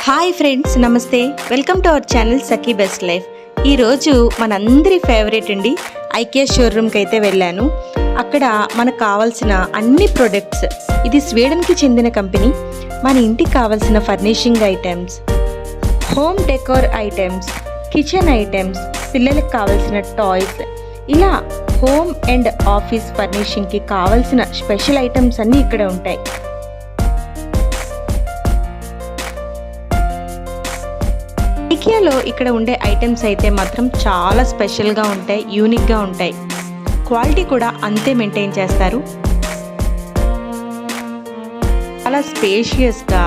Hi friends, నమస్తే. Welcome to our channel Sakhi best life. ఈరోజు మనందరి ఫేవరెట్ అండి ఐకియా షోరూమ్కి అయితే వెళ్ళాను. అక్కడ మనకు కావాల్సిన అన్ని ప్రొడక్ట్స్, ఇది స్వీడన్కి చెందిన కంపెనీ, మన ఇంటికి కావాల్సిన furnishing items, home decor items, kitchen items, పిల్లలకు కావాల్సిన టాయ్స్, ఇలా హోమ్ అండ్ ఆఫీస్ ఫర్నిషింగ్కి కావాల్సిన స్పెషల్ ఐటమ్స్ అన్నీ ఇక్కడ ఉంటాయి. ఐకియాలో ఇక్కడ ఉండే ఐటమ్స్ అయితే మాత్రం చాలా స్పెషల్గా ఉంటాయి, యూనిక్గా ఉంటాయి. క్వాలిటీ కూడా అంతే మెయింటైన్ చేస్తారు. చాలా స్పేషియస్గా,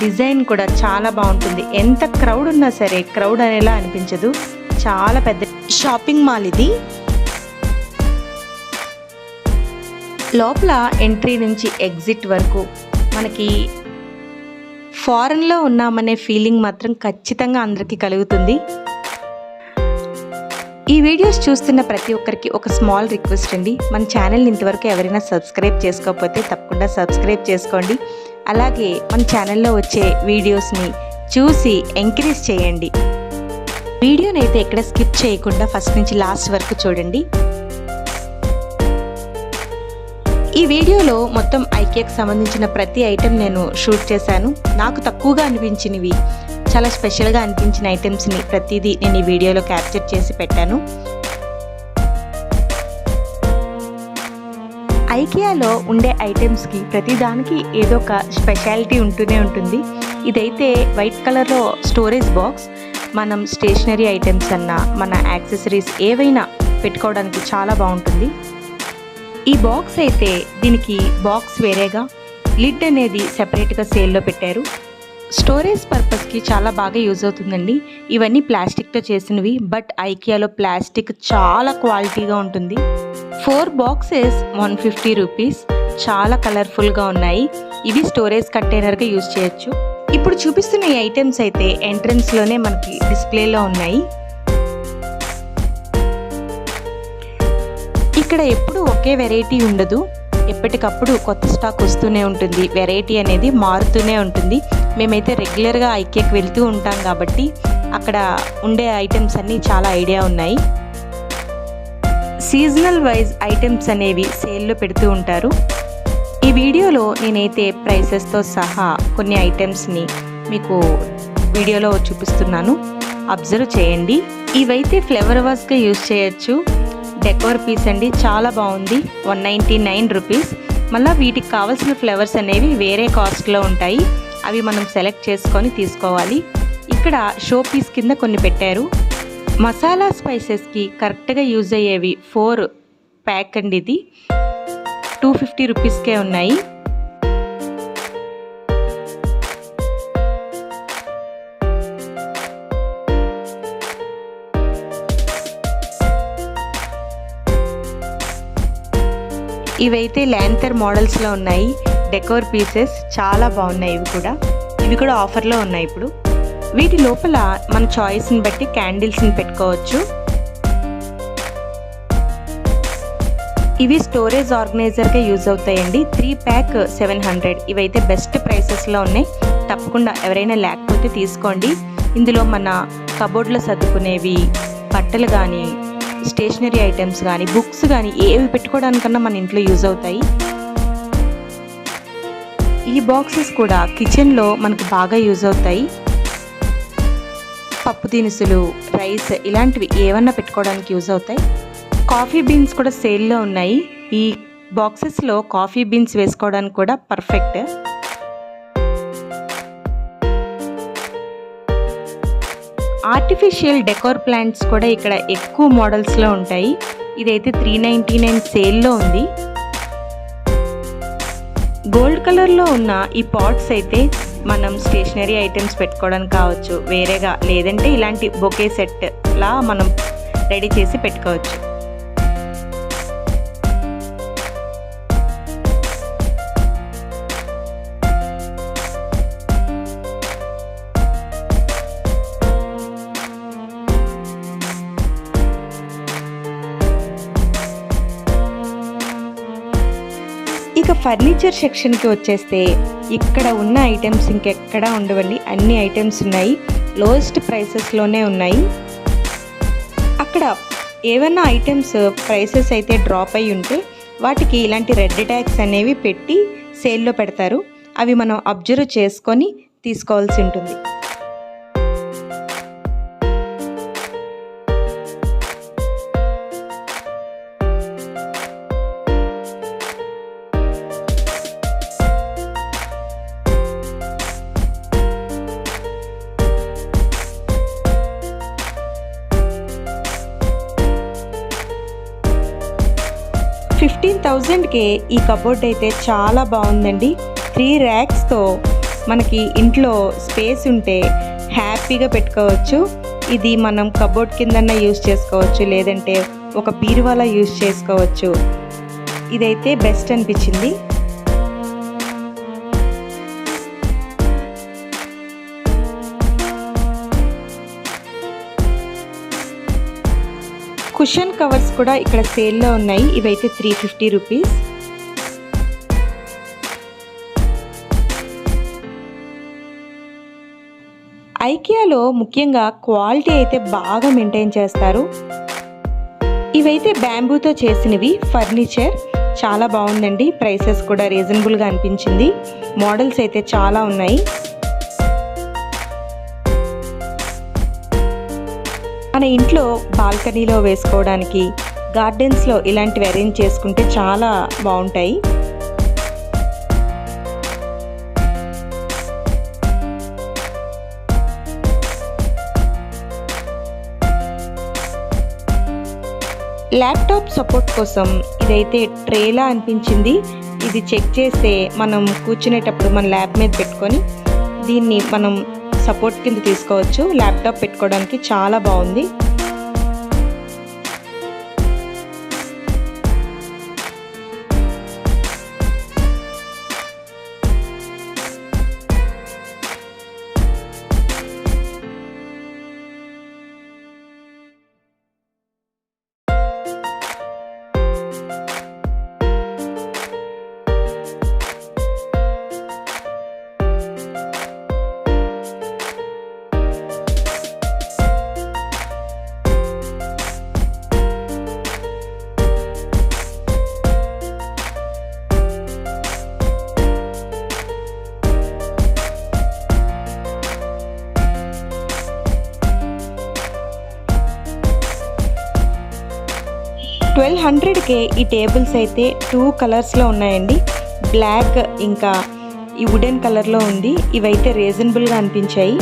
డిజైన్ కూడా చాలా బాగుంటుంది. ఎంత క్రౌడ్ ఉన్నా సరే క్రౌడ్ అనేలా అనిపించదు. చాలా పెద్ద షాపింగ్ మాల్ ఇది. లోపల ఎంట్రీ నుంచి ఎగ్జిట్ వరకు మనకి ఫారెన్లో ఉన్నామనే ఫీలింగ్ మాత్రం ఖచ్చితంగా అందరికీ కలుగుతుంది. ఈ వీడియోస్ చూస్తున్న ప్రతి ఒక్కరికి ఒక స్మాల్ రిక్వెస్ట్ అండి, మన ఛానల్ని ఇంతవరకు ఎవరైనా సబ్స్క్రైబ్ చేసుకోకపోతే తప్పకుండా సబ్స్క్రైబ్ చేసుకోండి. అలాగే మన ఛానల్లో వచ్చే వీడియోస్ని చూసి ఎంకరేజ్ చేయండి. వీడియోని అయితే ఎక్కడ స్కిప్ చేయకుండా ఫస్ట్ నుంచి లాస్ట్ వరకు చూడండి. ఈ వీడియోలో మొత్తం ఐకియాకి సంబంధించిన ప్రతి ఐటెం నేను షూట్ చేశాను. నాకు తక్కువగా అనిపించినవి, చాలా స్పెషల్గా అనిపించిన ఐటమ్స్ని ప్రతిదీ నేను ఈ వీడియోలో క్యాప్చర్ చేసి పెట్టాను. ఐకియాలో ఉండే ఐటమ్స్కి ప్రతిదానికి ఏదో ఒక స్పెషాలిటీ ఉంటూనే ఉంటుంది. ఇదైతే వైట్ కలర్లో స్టోరేజ్ బాక్స్. మనం స్టేషనరీ ఐటమ్స్ అన్నా, మన యాక్సెసరీస్ ఏవైనా పెట్టుకోవడానికి చాలా బాగుంటుంది. ఈ బాక్స్ అయితే దీనికి బాక్స్ వేరేగా, లిడ్ అనేది సెపరేట్గా సేల్లో పెట్టారు. స్టోరేజ్ పర్పస్కి చాలా బాగా యూజ్ అవుతుందండి. ఇవన్నీ ప్లాస్టిక్తో చేసినవి, బట్ ఐకియాలో ప్లాస్టిక్ చాలా క్వాలిటీగా ఉంటుంది. 4 బాక్సెస్ 150 రూపీస్. చాలా కలర్ఫుల్గా ఉన్నాయి. ఇవి స్టోరేజ్ కంటైనర్గా యూజ్ చేయొచ్చు. ఇప్పుడు చూపిస్తున్న ఈ ఐటమ్స్ అయితే ఎంట్రన్స్లోనే మనకి డిస్ప్లేలో ఉన్నాయి. ఇక్కడ ఎప్పుడు ఒకే వెరైటీ ఉండదు, ఎప్పటికప్పుడు కొత్త స్టాక్ వస్తూనే ఉంటుంది. వెరైటీ అనేది మారుతూనే ఉంటుంది. మేమైతే రెగ్యులర్గా ఐకియాకి వెళ్తూ ఉంటాం కాబట్టి అక్కడ ఉండే ఐటమ్స్ అన్నీ చాలా ఐడియా ఉన్నాయి. సీజనల్ వైజ్ ఐటమ్స్ అనేవి సేల్లో పెడుతూ ఉంటారు. ఈ వీడియోలో నేనైతే ప్రైసెస్తో సహా కొన్ని ఐటమ్స్ని మీకు వీడియోలో చూపిస్తున్నాను, అబ్జర్వ్ చేయండి. ఇవైతే ఫ్లవర్ వాజ్గా యూజ్ చేయొచ్చు. డెకోర్ పీస్ అండి, చాలా బాగుంది. 199 రూపీస్. మళ్ళీ వీటికి కావాల్సిన ఫ్లవర్స్ అనేవి వేరే కాస్ట్లో ఉంటాయి, అవి మనం సెలెక్ట్ చేసుకొని తీసుకోవాలి. ఇక్కడ షో పీస్ కింద కొన్ని పెట్టారు. మసాలా స్పైసెస్కి కరెక్ట్గా యూజ్ అయ్యేవి 4 ప్యాక్ అండి. ఇది 250 రూపీస్కే ఉన్నాయి. ఇవైతే ల్యాంతర్ మోడల్స్లో ఉన్నాయి. డెకోర్ పీసెస్ చాలా బాగున్నాయి. ఇవి కూడా ఆఫర్లో ఉన్నాయి ఇప్పుడు. వీటి లోపల మన చాయిస్ని బట్టి క్యాండిల్స్ని పెట్టుకోవచ్చు. ఇవి స్టోరేజ్ ఆర్గనైజర్గా యూజ్ అవుతాయండి. 3 ప్యాక్ 700. ఇవైతే బెస్ట్ ప్రైసెస్లో ఉన్నాయి. తప్పకుండా ఎవరైనా లేకపోతే తీసుకోండి. ఇందులో మన కబోర్డ్లో సర్దుకునేవి, బట్టలు కానీ, స్టేషనరీ ఐటమ్స్ కానీ, బుక్స్ కానీ ఏవి పెట్టుకోవడానికన్నా మన ఇంట్లో యూజ్ అవుతాయి. ఈ బాక్సెస్ కూడా కిచెన్లో మనకు బాగా యూజ్ అవుతాయి. పప్పు దినుసులు, రైస్ ఇలాంటివి ఏమన్నా పెట్టుకోవడానికి యూజ్ అవుతాయి. కాఫీ బీన్స్ కూడా సేల్లో ఉన్నాయి. ఈ బాక్సెస్లో కాఫీ బీన్స్ వేసుకోవడానికి కూడా పర్ఫెక్ట్. ఆర్టిఫిషియల్ డెకోర్ ప్లాంట్స్ కూడా ఇక్కడ ఎక్కువ మోడల్స్లో ఉంటాయి. ఇదైతే 399 సేల్లో ఉంది. గోల్డ్ కలర్లో ఉన్న ఈ పాట్స్ అయితే మనం స్టేషనరీ ఐటమ్స్ పెట్టుకోవడానికి కావచ్చు, వేరేగా లేదంటే ఇలాంటి బొకే సెట్ లా మనం రెడీ చేసి పెట్టుకోవచ్చు. ఇక ఫర్నిచర్ సెక్షన్కి వచ్చేస్తే ఇక్కడ ఉన్న ఐటమ్స్ ఇంకెక్కడా ఉండవండి. అన్ని ఐటమ్స్ ఉన్నాయి, లోయెస్ట్ ప్రైసెస్లోనే ఉన్నాయి. అక్కడ ఏవైనా ఐటమ్స్ ప్రైసెస్ అయితే డ్రాప్ అయి ఉంటే వాటికి ఇలాంటి రెడ్ ట్యాగ్స్ అనేవి పెట్టి సేల్లో పెడతారు. అవి మనం అబ్జర్వ్ చేసుకొని తీసుకోవాల్సి ఉంటుంది. $15,000కే ఈ కబోర్డ్ అయితే చాలా బాగుందండి. 3 ర్యాక్స్తో మనకి ఇంట్లో స్పేస్ ఉంటే హ్యాపీగా పెట్టుకోవచ్చు. ఇది మనం కబోర్డ్ కిందన్నా యూజ్ చేసుకోవచ్చు, లేదంటే ఒక బీరువాలా యూజ్ చేసుకోవచ్చు. ఇదైతే బెస్ట్ అనిపించింది. కుషన్ కవర్స్ కూడా ఇక్కడ సేల్లో ఉన్నాయి. ఇవైతే 350 రూపీస్. ఐకియాలో ముఖ్యంగా క్వాలిటీ అయితే బాగా మెయింటైన్ చేస్తారు. ఇవైతే బ్యాంబూతో చేసినవి ఫర్నిచర్, చాలా బాగుందండి. ప్రైసెస్ కూడా రీజనబుల్గా అనిపించింది. మోడల్స్ అయితే చాలా ఉన్నాయి. మన ఇంట్లో బాల్కనీలో వేసుకోవడానికి, గార్డెన్స్లో ఇలాంటివి అరేంజ్ చేసుకుంటే చాలా బాగుంటాయి. ల్యాప్టాప్ సపోర్ట్ కోసం ఇదైతే ట్రేలా అనిపించింది. ఇది చెక్ చేస్తే మనం కూర్చునేటప్పుడు మన ల్యాప్ మీద పెట్టుకొని దీన్ని మనం సపోర్ట్ కింద తీసుకోవచ్చు. ల్యాప్టాప్ పెట్టుకోవడానికి చాలా బాగుంది. $1,200కే ఈ టేబుల్స్ అయితే 2 కలర్స్లో ఉన్నాయండి. బ్లాక్ ఇంకా ఈ వుడెన్ కలర్లో ఉంది. ఇవైతే రీజనబుల్గా అనిపించాయి.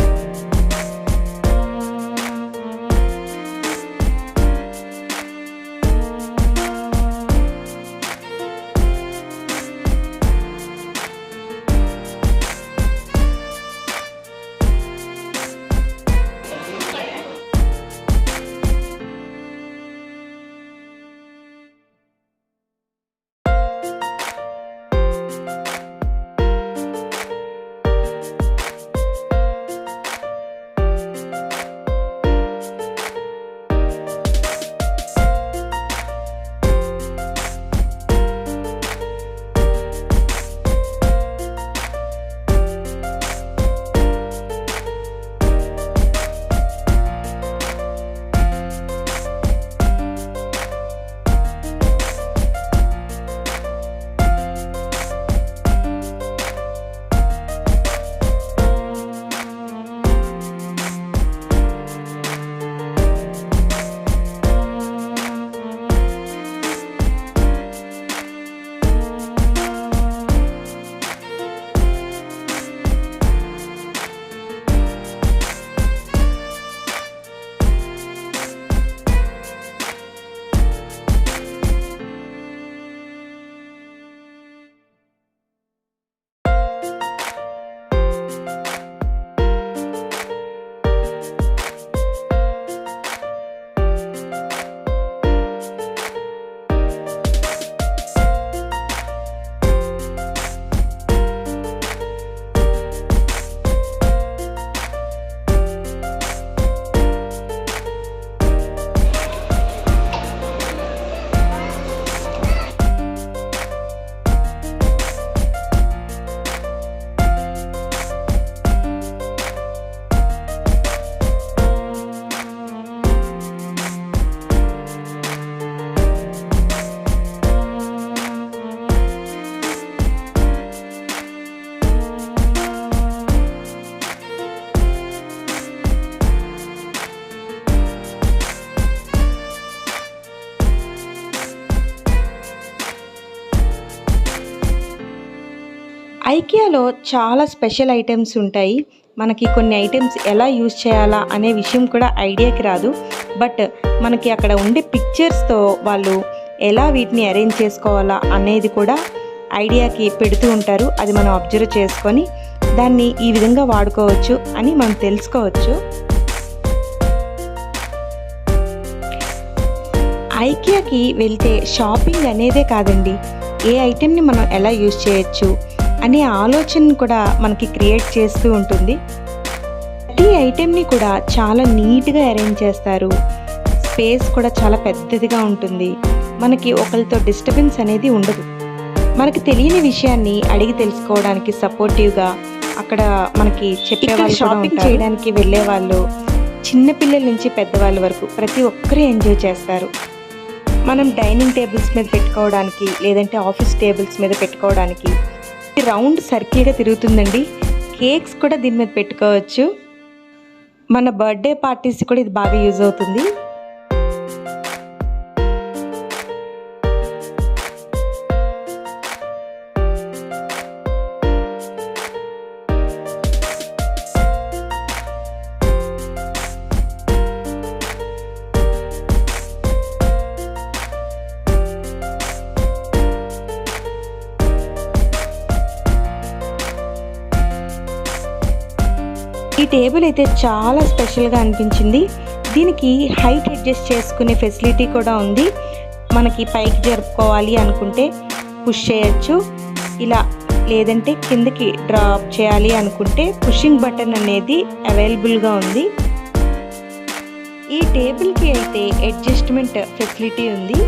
ఐకియాలో చాలా స్పెషల్ ఐటమ్స్ ఉంటాయి. మనకి కొన్ని ఐటమ్స్ ఎలా యూజ్ చేయాలా అనే విషయం కూడా ఐడియాకి రాదు. బట్ మనకి అక్కడ ఉండే పిక్చర్స్తో వాళ్ళు ఎలా వీటిని అరేంజ్ చేసుకోవాలా అనేది కూడా ఐడియాకి పెడుతూ ఉంటారు. అది మనం అబ్జర్వ్ చేసుకొని దాన్ని ఈ విధంగా వాడుకోవచ్చు అని మనం తెలుసుకోవచ్చు. ఐకియాకి వెళ్తే షాపింగ్ అనేదే కాదండి, ఏ ఐటెంని మనం ఎలా యూజ్ చేయొచ్చు అనే ఆలోచన కూడా మనకి క్రియేట్ చేస్తూ ఉంటుంది. ప్రతి ఐటెంని కూడా చాలా నీట్గా అరేంజ్ చేస్తారు. స్పేస్ కూడా చాలా పెద్దదిగా ఉంటుంది. మనకి ఒకరితో డిస్టర్బెన్స్ అనేది ఉండదు. మనకి తెలియని విషయాన్ని అడిగి తెలుసుకోవడానికి సపోర్టివ్గా అక్కడ మనకి చెప్పేవాళ్ళు, షాపింగ్ చేయడానికి వెళ్ళే వాళ్ళు చిన్నపిల్లల నుంచి పెద్దవాళ్ళ వరకు ప్రతి ఒక్కరూ ఎంజాయ్ చేస్తారు. మనం డైనింగ్ టేబుల్స్ మీద పెట్టుకోవడానికి, లేదంటే ఆఫీస్ టేబుల్స్ మీద పెట్టుకోవడానికి రౌండ్ సర్కిల్గా తిరుగుతుందండి. కేక్స్ కూడా దీని మీద పెట్టుకోవచ్చు. మన బర్త్డే పార్టీస్ కూడా ఇది బాగా యూజ్ అవుతుంది. ఈ టేబుల్ అయితే చాలా స్పెషల్గా అనిపించింది. దీనికి హైట్ అడ్జస్ట్ చేసుకునే ఫెసిలిటీ కూడా ఉంది. మనకి పైకి జరుపుకోవాలి అనుకుంటే పుష్ చేయొచ్చు ఇలా, లేదంటే కిందకి డ్రాప్ చేయాలి అనుకుంటే పుషింగ్ బటన్ అనేది అవైలబుల్గా ఉంది. ఈ టేబుల్కి అయితే అడ్జస్ట్మెంట్ ఫెసిలిటీ ఉంది.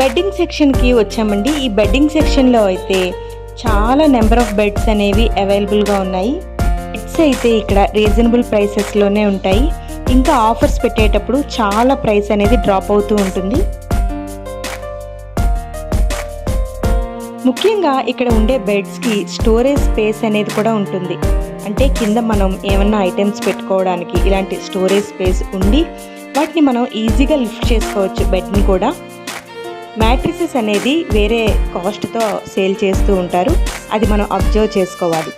బెడ్డింగ్ సెక్షన్కి వచ్చామండి. ఈ బెడ్డింగ్ సెక్షన్లో అయితే చాలా నెంబర్ ఆఫ్ బెడ్స్ అనేవి అవైలబుల్గా ఉన్నాయి. బెడ్స్ అయితే ఇక్కడ రీజనబుల్ ప్రైసెస్లోనే ఉంటాయి. ఇంకా ఆఫర్స్ పెట్టేటప్పుడు చాలా ప్రైస్ అనేది డ్రాప్ అవుతూ ఉంటుంది. ముఖ్యంగా ఇక్కడ ఉండే బెడ్స్కి స్టోరేజ్ స్పేస్ అనేది కూడా ఉంటుంది. అంటే కింద మనం ఏమన్నా ఐటమ్స్ పెట్టుకోవడానికి ఇలాంటి స్టోరేజ్ స్పేస్ ఉండి వాటిని మనం ఈజీగా లిఫ్ట్ చేసుకోవచ్చు బెడ్ని కూడా. మ్యాట్రిసెస్ అనేది వేరే కాస్ట్తో సేల్ చేస్తూ ఉంటారు, అది మనం అబ్జర్వ్ చేసుకోవాలి.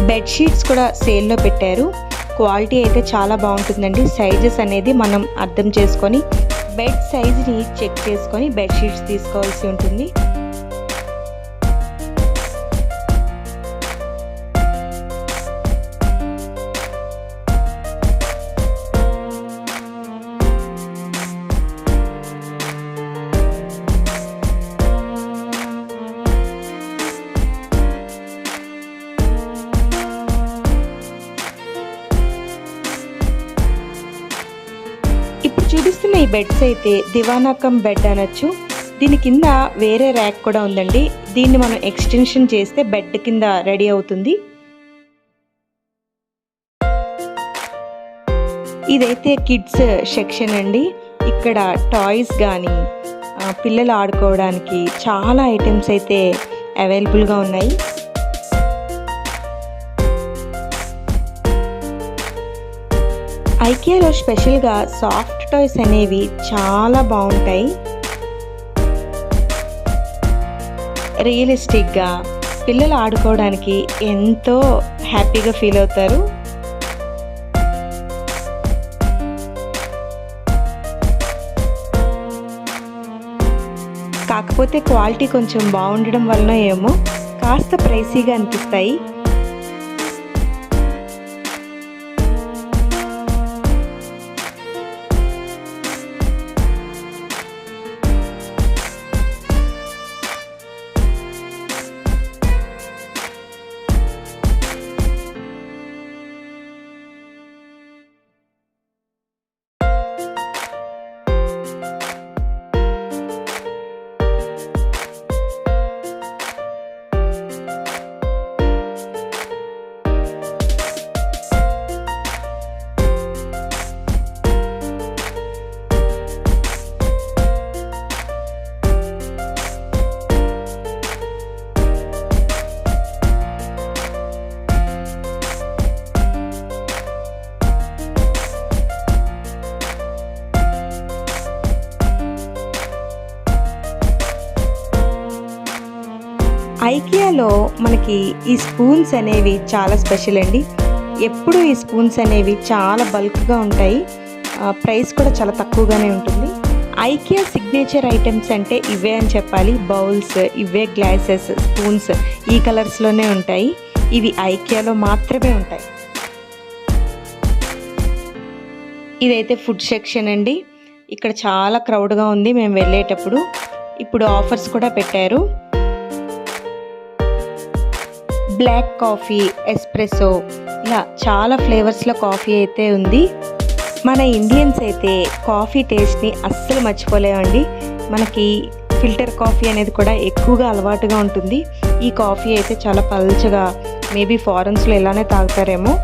బెడ్షీట్స్ కూడా సేల్లో పెట్టారు. క్వాలిటీ అయితే చాలా బాగుంటుందండి. సైజెస్ అనేది మనం అర్థం చేసుకొని బెడ్ సైజ్ని చెక్ చేసుకొని బెడ్షీట్స్ తీసుకోవాల్సి ఉంటుంది. చూపిస్తున్న ఈ బెడ్స్ అయితే దివానా కమ్ బెడ్ అనొచ్చు. దీని కింద వేరే ర్యాక్ కూడా ఉందండి. దీన్ని మనం ఎక్స్టెన్షన్ చేస్తే బెడ్ కింద రెడీ అవుతుంది. ఇదైతే కిడ్స్ సెక్షన్ అండి. ఇక్కడ టాయ్స్ కానీ పిల్లలు ఆడుకోవడానికి చాలా ఐటమ్స్ అయితే అవైలబుల్గా ఉన్నాయి. ఐకియాలో స్పెషల్గా సాఫ్ట్ టాయ్స్ అనేవి చాలా బాగుంటాయి. రియలిస్టిక్గా పిల్లలు ఆడుకోవడానికి ఎంతో హ్యాపీగా ఫీల్ అవుతారు. కాకపోతే క్వాలిటీ కొంచెం బాగుండడం వలన ఏమో కాస్త ప్రైసీగా అనిపిస్తాయి. ఐకియాలో మనకి ఈ స్పూన్స్ అనేవి చాలా స్పెషల్ అండి. ఎప్పుడు ఈ స్పూన్స్ అనేవి చాలా బల్క్గా ఉంటాయి. ప్రైస్ కూడా చాలా తక్కువగానే ఉంటుంది. ఐకియా సిగ్నేచర్ ఐటమ్స్ అంటే ఇవే అని చెప్పాలి. బౌల్స్, ఇవే గ్లాసెస్, స్పూన్స్ ఈ కలర్స్లోనే ఉంటాయి. ఇవి ఐకియాలో మాత్రమే ఉంటాయి. ఇదైతే ఫుడ్ సెక్షన్ అండి. ఇక్కడ చాలా క్రౌడ్గా ఉంది మేము వెళ్ళేటప్పుడు. ఇప్పుడు ఆఫర్స్ కూడా పెట్టారు. బ్లాక్ కాఫీ, ఎస్ప్రెసో ఇలా చాలా ఫ్లేవర్స్లో కాఫీ అయితే ఉంది. మన ఇండియన్స్ అయితే కాఫీ టేస్ట్ని అస్సలు మర్చిపోలేమండి. మనకి ఫిల్టర్ కాఫీ అనేది కూడా ఎక్కువగా అలవాటుగా ఉంటుంది. ఈ కాఫీ అయితే చాలా పల్చగా, మేబీ ఫారెన్స్లో ఇలానే తాగుతారేమో.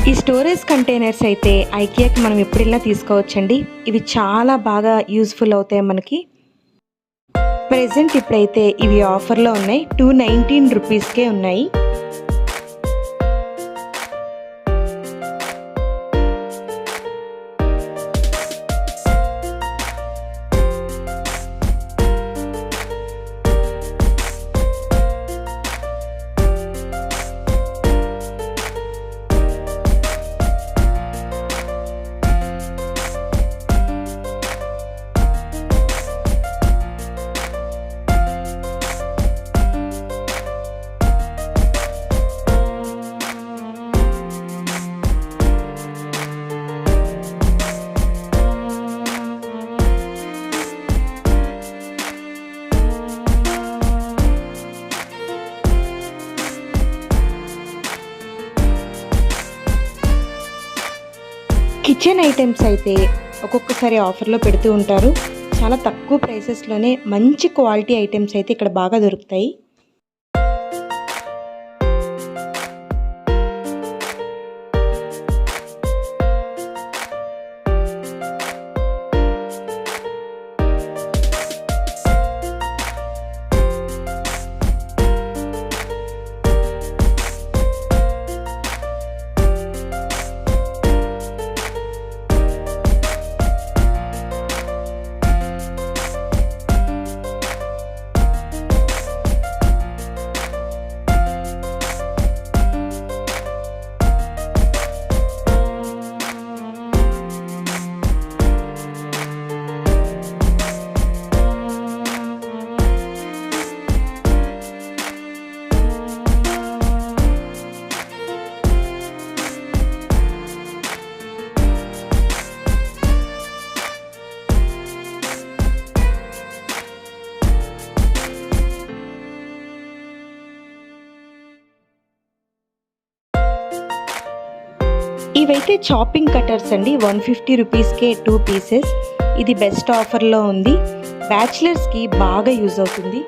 ఈ స్టోరేజ్ కంటైనర్స్ అయితే ఐకియాకి మనం ఎప్పుడైనా తీసుకోవచ్చండి. ఇవి చాలా బాగా యూస్ఫుల్ అవుతాయి మనకి. ప్రెజెంట్ ఇప్పుడైతే ఇవి ఆఫర్లో ఉన్నాయి. 219 రూపీస్కే ఉన్నాయి. కిచెన్ ఐటమ్స్ అయితే ఒక్కొక్కసారి ఆఫర్లో పెడుతూ ఉంటారు. చాలా తక్కువ ప్రైసెస్లోనే మంచి క్వాలిటీ ఐటమ్స్ అయితే ఇక్కడ బాగా దొరుకుతాయి. ఇవైతే చాపింగ్ కటర్స్ అండి. 150 రూపీస్కే 2 పీసెస్. ఇది బెస్ట్ ఆఫర్లో ఉంది. బ్యాచిలర్స్కి బాగా యూజ్ అవుతుంది.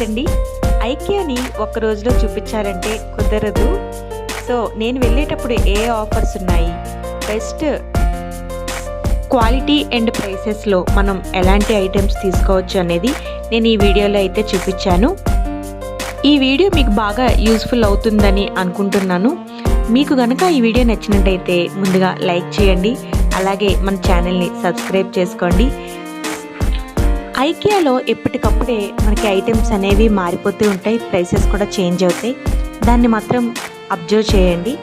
ఏంటండి, ఐకియాని ఒక్క రోజులో చూపించాలంటే కుదరదు. సో నేను వెళ్ళేటప్పుడు ఏ ఆఫర్స్ ఉన్నాయి, బెస్ట్ క్వాలిటీ అండ్ ప్రైసెస్లో మనం ఎలాంటి ఐటమ్స్ తీసుకోవచ్చు అనేది నేను ఈ వీడియోలో అయితే చూపించాను. ఈ వీడియో మీకు బాగా యూస్ఫుల్ అవుతుందని అనుకుంటున్నాను. మీకు కనుక ఈ వీడియో నచ్చినట్టయితే ముందుగా లైక్ చేయండి, అలాగే మన ఛానల్ని సబ్స్క్రైబ్ చేసుకోండి. ఐకియాలో ఎప్పటికప్పుడే మనకి ఐటమ్స్ అనేవి మారిపోతూ ఉంటాయి, ప్రైసెస్ కూడా చేంజ్ అవుతాయి. దాన్ని మాత్రం అబ్జర్వ్ చేయండి.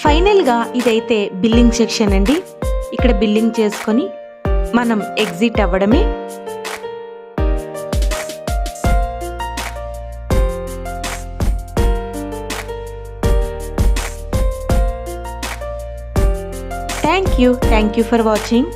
ఫైనల్గా ఇదైతే బిల్లింగ్ సెక్షన్ అండి. ఇక్కడ బిల్లింగ్ చేసుకొని మనం ఎగ్జిట్ అవ్వడమే. Thank you for watching.